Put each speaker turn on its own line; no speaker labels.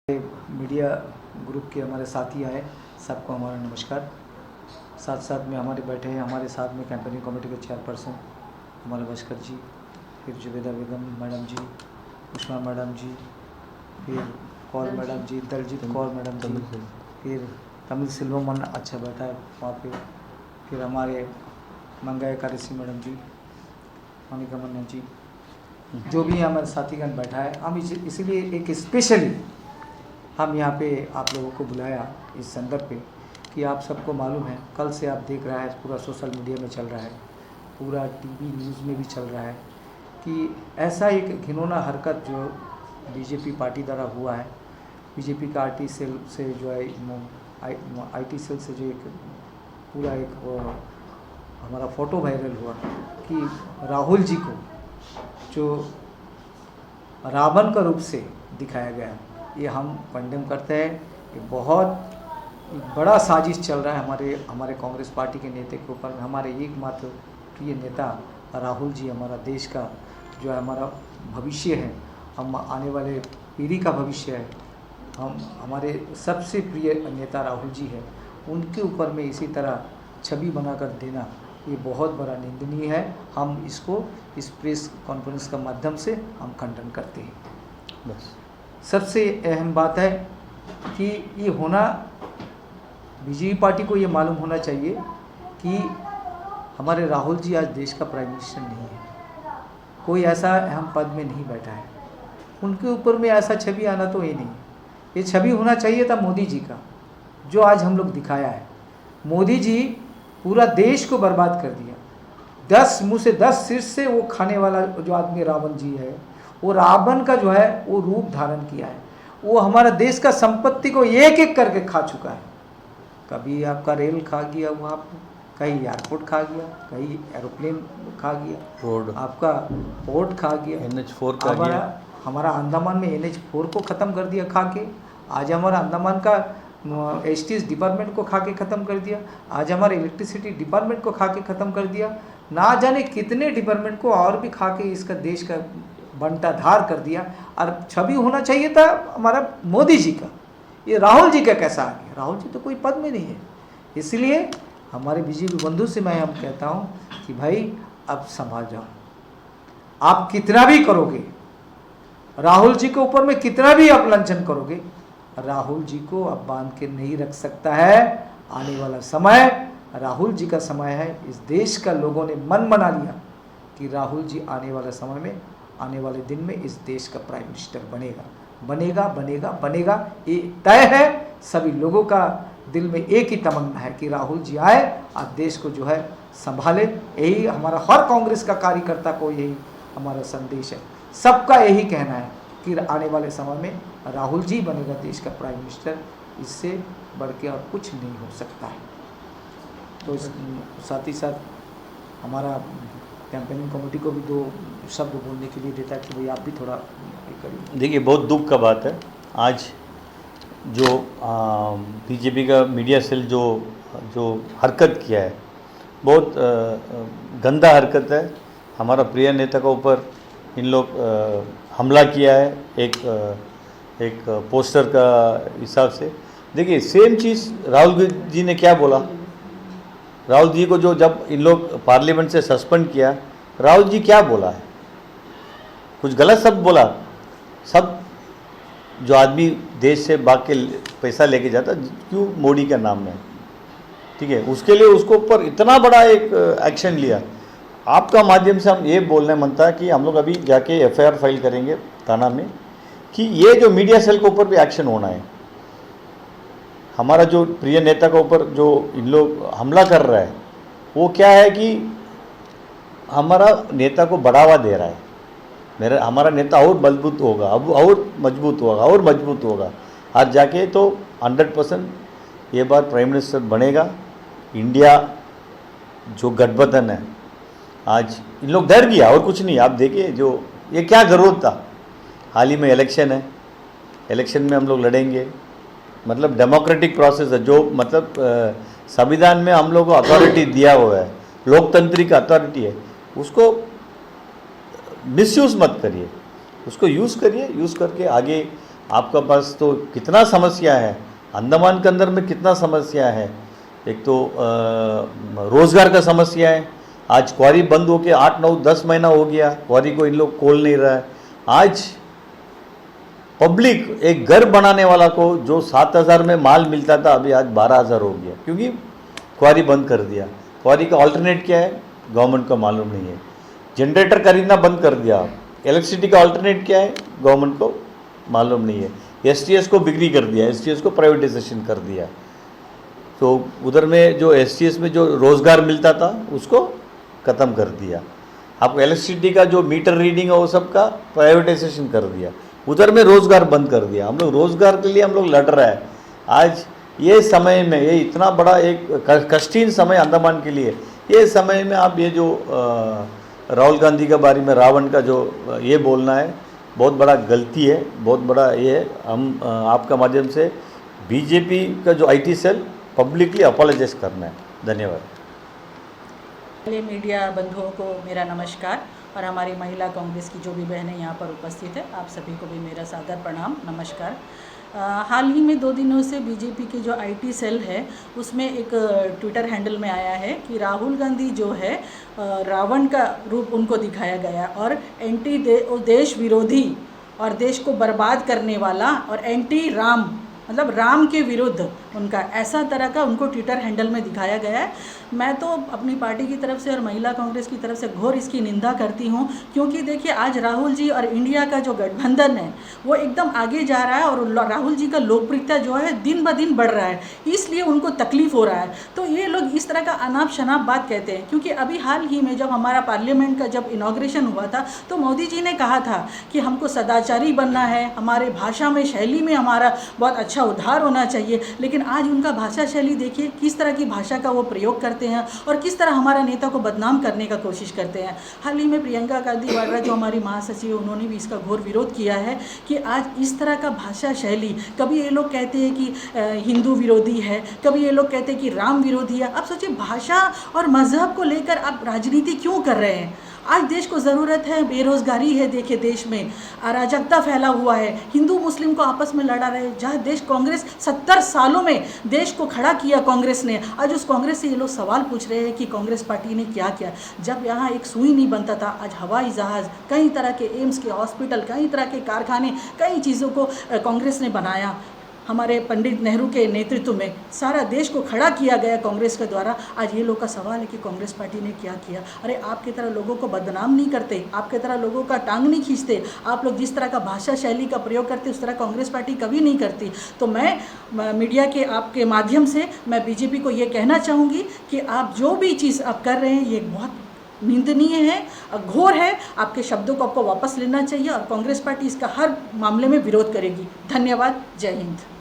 Media group के हमारे साथी आए, सबको हमारा नमस्कार। साथ साथ में हमारे बैठे हैं, हमारे साथ में कैंपेनिंग कमेटी के चेयरपर्सन हमारे भास्कर जी, फिर जुबेदा बेगम मैडम जी, उस्मा मैडम जी, फिर कौर मैडम जी, दलजीत कौर मैडम जी, फिर तमिल सिल्वमन अच्छा बैठा है वहाँ पे, फिर हमारे मंगाई कारसी मैडम जी, मोनिका मन्ना जी, जो भी हमारे साथीगण बैठा है। हम इसीलिए एक स्पेशली हम यहाँ पे आप लोगों को बुलाया इस संदर्भ पे कि आप सबको मालूम है, कल से आप देख रहा है पूरा सोशल मीडिया में चल रहा है, पूरा टीवी न्यूज़ में भी चल रहा है कि ऐसा एक घिनौना हरकत जो बीजेपी पार्टी द्वारा हुआ है। बीजेपी का आईटी सेल से जो है आईटी सेल से जो एक पूरा एक हमारा फ़ोटो वायरल हुआ कि राहुल जी को जो रावण का रूप से दिखाया गया, ये हम कंडेम करते हैं। ये बहुत बड़ा साजिश चल रहा है हमारे कांग्रेस पार्टी के नेता के ऊपर। हमारे एकमात्र प्रिय नेता राहुल जी हमारा देश का जो है हमारा भविष्य है, हम आने वाले पीढ़ी का भविष्य है। हमारे सबसे प्रिय नेता राहुल जी है, उनके ऊपर में इसी तरह छवि बनाकर देना ये बहुत बड़ा निंदनीय है। हम इसको इस प्रेस कॉन्फ्रेंस का माध्यम से हम खंडन करते हैं। बस सबसे अहम बात है कि ये होना, बीजेपी पार्टी को ये मालूम होना चाहिए कि हमारे राहुल जी आज देश का प्राइम मिनिस्टर नहीं है, कोई ऐसा अहम पद में नहीं बैठा है, उनके ऊपर में ऐसा छवि आना तो ये नहीं। ये छवि होना चाहिए था मोदी जी का, जो आज हम लोग दिखाया है। मोदी जी पूरा देश को बर्बाद कर दिया। 10 मुँह से 10 शीर्ष से वो खाने वाला जो आदमी रावण जी है, वो रावण का जो है वो रूप धारण किया है। वो हमारा देश का संपत्ति को एक एक करके खा चुका है। कभी आपका रेल खा गया वहाँ पर, कहीं एयरपोर्ट खा गया, कहीं एरोप्लेन खा गया, रोड आपका पोर्ट खा गया, NH4 खा गया। हमारा अंडमान में NH4 को ख़त्म कर दिया खा के। आज हमारा अंडमान का एसटीएस डिपार्टमेंट को खा के ख़त्म कर दिया। आज हमारे इलेक्ट्रिसिटी डिपार्टमेंट को खा के ख़त्म कर दिया। ना जाने कितने डिपार्टमेंट को और भी खा के इसका देश का बंटाधार कर दिया। और छवि होना चाहिए था हमारा मोदी जी का, ये राहुल जी का कैसा आ गया? राहुल जी तो कोई पद में नहीं है। इसलिए हमारे बीजेपी बंधु से मैं हम कहता हूँ कि भाई अब संभाल जाओ। आप कितना भी करोगे, राहुल जी के ऊपर में कितना भी आप लांछन करोगे, राहुल जी को अब बांध के नहीं रख सकता है। आने वाला समय राहुल जी का समय है। इस देश का लोगों ने मन बना लिया कि राहुल जी आने वाला समय में, आने वाले दिन में इस देश का प्राइम मिनिस्टर बनेगा, बनेगा, बनेगा, बनेगा। ये तय है। सभी लोगों का दिल में एक ही तमन्ना है कि राहुल जी आए और देश को जो है संभाले। यही हमारा हर कांग्रेस का कार्यकर्ता को यही हमारा संदेश है। सबका यही कहना है कि आने वाले समय में राहुल जी बनेगा देश का प्राइम मिनिस्टर। इससे बढ़ के और कुछ नहीं हो सकता है। तो साथ ही साथ हमारा कैंपेनिंग कमेटी को भी 2 शब्द बोलने के लिए देता है कि भाई आप भी थोड़ा करिए।
देखिए, बहुत दुख का बात है। आज जो बीजेपी का मीडिया सेल जो हरकत किया है, बहुत गंदा हरकत है। हमारा प्रिय नेता के ऊपर इन लोग हमला किया है एक पोस्टर का हिसाब से। देखिए, सेम चीज़ राहुल जी ने क्या बोला। राहुल जी को जब इन लोग पार्लियामेंट से सस्पेंड किया, राहुल जी क्या बोला है? कुछ गलत शब्द बोला? सब जो आदमी देश से भाग के पैसा लेके जाता, क्यों मोदी का नाम में, ठीक है, उसके लिए उसको ऊपर इतना बड़ा एक एक्शन लिया। आपका माध्यम से हम ये बोलने मनता है कि हम लोग अभी जाके FIR फाइल करेंगे थाना में कि ये जो मीडिया सेल के ऊपर भी एक्शन होना है। हमारा जो प्रिय नेता के ऊपर जो इन लोग हमला कर रहा है, वो क्या है कि हमारा नेता को बढ़ावा दे रहा है। हमारा नेता और मजबूत होगा, अब और मजबूत होगा और मजबूत होगा। आज जाके तो 100% ये बार प्राइम मिनिस्टर बनेगा। इंडिया जो गठबंधन है, आज इन लोग डर गया और कुछ नहीं। आप देखिए, जो ये क्या ज़रूरत था। हाल ही में इलेक्शन है, इलेक्शन में हम लोग लड़ेंगे, मतलब डेमोक्रेटिक प्रोसेस है। जो मतलब संविधान में हम लोग को अथॉरिटी दिया हुआ है, लोकतंत्रिक अथॉरिटी है, उसको मिसयूज़ मत करिए, उसको यूज़ करिए। यूज़ करके आगे आपका पास तो कितना समस्या है, अंडमान के अंदर में कितना समस्या है। एक तो रोज़गार का समस्या है। आज क्वारी बंद होके 8, 9, 10 महीना हो गया, क्वारी को इन लोग खोल नहीं रहा है। आज पब्लिक एक घर बनाने वाला को जो 7,000 में माल मिलता था अभी आज 12,000 हो गया, क्योंकि क्वारी बंद कर दिया। क्वारी का अल्टरनेट क्या है गवर्नमेंट को मालूम नहीं है। जनरेटर खरीदना बंद कर दिया। इलेक्ट्रिसिटी का अल्टरनेट क्या है गवर्नमेंट को मालूम नहीं है। STS को बिक्री कर दिया, STS को प्राइवेटाइजेशन कर दिया। तो उधर में जो STS में जो रोज़गार मिलता था उसको ख़त्म कर दिया। आपको इलेक्ट्रिसिटी का जो मीटर रीडिंग है वो सब का प्राइवेटाइजेशन कर दिया। उधर में रोज़गार बंद कर दिया। हम लोग रोज़गार के लिए हम लोग लड़ रहे हैं। आज ये समय में ये इतना बड़ा एक कठिन समय अंडमान के लिए, ये समय में आप ये जो राहुल गांधी के बारे में रावण का जो ये बोलना है बहुत बड़ा गलती है, बहुत बड़ा ये है। हम आपका माध्यम से BJP का जो IT सेल पब्लिकली अपोलोजाइज करना है। धन्यवाद।
पहले मीडिया बंधुओं को मेरा नमस्कार और हमारी महिला कांग्रेस की जो भी बहनें यहाँ पर उपस्थित है आप सभी को भी मेरा सादर प्रणाम नमस्कार। हाल ही में 2 दिनों से BJP के जो IT सेल है उसमें एक ट्विटर हैंडल में आया है कि राहुल गांधी जो है रावण का रूप उनको दिखाया गया और देश विरोधी और देश को बर्बाद करने वाला और एंटी राम मतलब राम के विरुद्ध उनका ऐसा तरह का उनको ट्विटर हैंडल में दिखाया गया है। मैं तो अपनी पार्टी की तरफ से और महिला कांग्रेस की तरफ से घोर इसकी निंदा करती हूँ, क्योंकि देखिए आज राहुल जी और इंडिया का जो गठबंधन है वो एकदम आगे जा रहा है और राहुल जी का लोकप्रियता जो है दिन ब दिन बढ़ रहा है, इसलिए उनको तकलीफ़ हो रहा है। तो ये लोग इस तरह का अनाप शनाप बात कहते हैं, क्योंकि अभी हाल ही में जब हमारा पार्लियामेंट का जब इनाग्रेशन हुआ था तो मोदी जी ने कहा था कि हमको सदाचारी बनना है, हमारे भाषा में शैली में हमारा बहुत अच्छा उद्धार होना चाहिए। लेकिन आज उनका भाषा शैली देखिए किस तरह की भाषा का वो प्रयोग करते हैं और किस तरह हमारा नेता को बदनाम करने का कोशिश करते हैं। हाल ही में प्रियंका गांधी वाड्रा जो हमारी महासचिव है उन्होंने भी इसका घोर विरोध किया है कि आज इस तरह का भाषा शैली, कभी ये लोग कहते हैं कि हिंदू विरोधी है, कभी ये लोग कहते हैं कि राम विरोधी है। आप सोचिए भाषा और मज़हब को लेकर आप राजनीति क्यों कर रहे हैं। आज देश को ज़रूरत है, बेरोज़गारी है, देखिए देश में अराजकता फैला हुआ है, हिंदू मुस्लिम को आपस में लड़ा रहे। जहाँ देश कांग्रेस 70 सालों में देश को खड़ा किया कांग्रेस ने, आज उस कांग्रेस से ये लोग सवाल पूछ रहे हैं कि कांग्रेस पार्टी ने क्या किया। जब यहाँ एक सुई नहीं बनता था, आज हवाई जहाज़, कई तरह के एम्स के हॉस्पिटल, कई तरह के कारखाने, कई चीज़ों को कांग्रेस ने बनाया। हमारे पंडित नेहरू के नेतृत्व में सारा देश को खड़ा किया गया कांग्रेस के द्वारा। आज ये लोग का सवाल है कि कांग्रेस पार्टी ने क्या किया। अरे आपकी तरह लोगों को बदनाम नहीं करते, आपके तरह लोगों का टांग नहीं खींचते। आप लोग जिस तरह का भाषा शैली का प्रयोग करते उस तरह कांग्रेस पार्टी कभी नहीं करती। तो मैं मीडिया के आपके माध्यम से मैं BJP को ये कहना चाहूँगी कि आप जो भी चीज़ आप कर रहे हैं ये बहुत निंदनीय है, घोर है। आपके शब्दों को आपको वापस लेना चाहिए और कांग्रेस पार्टी इसका हर मामले में विरोध करेगी। धन्यवाद। जय हिंद।